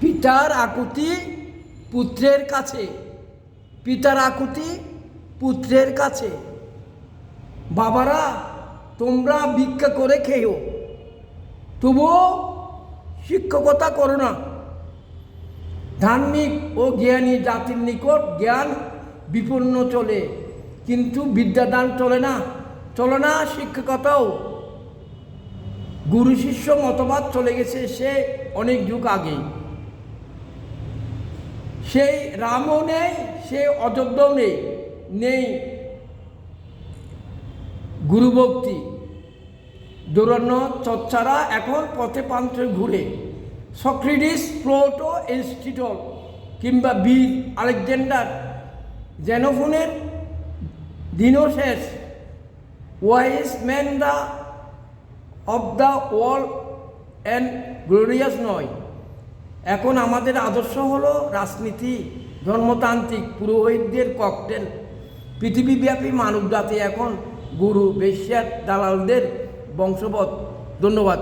পিতার আকুতি পুত্রের কাছে, পিতার আকুতি পুত্রের কাছে। বাবারা, তোমরা ভিক্ষা করে খেও, তবুও শিক্ষকতা করো না। ধার্মিক ও জ্ঞানী জাতির নিকট জ্ঞান বিপন্ন চলে, কিন্তু বিদ্যাদান চলে না শিক্ষকতাও। গুরু শিষ্য মতবাদ চলে গেছে সে অনেক যুগ আগে। সেই রামও নেই, সে অযোধ্যাও নেই গুরুভক্তি। দৌড়ান্য চর্চারা এখন পথে প্রান্তে ঘুরে। সক্রেটিস, প্লেটো, এরিস্টটল কিংবা বীর আলেকজান্ডার, জেনোফোনের দিনও শেষ। Wise man of the world and glorious নয়। এখন আমাদের আদর্শ হলো রাজনীতি, ধর্মতান্ত্রিক, পুরোহিতদের ককটেল। পৃথিবীব্যাপী মানব জাতি এখন গুরু, বেশ্যার, দালালদের বংশবৎ। ধন্যবাদ।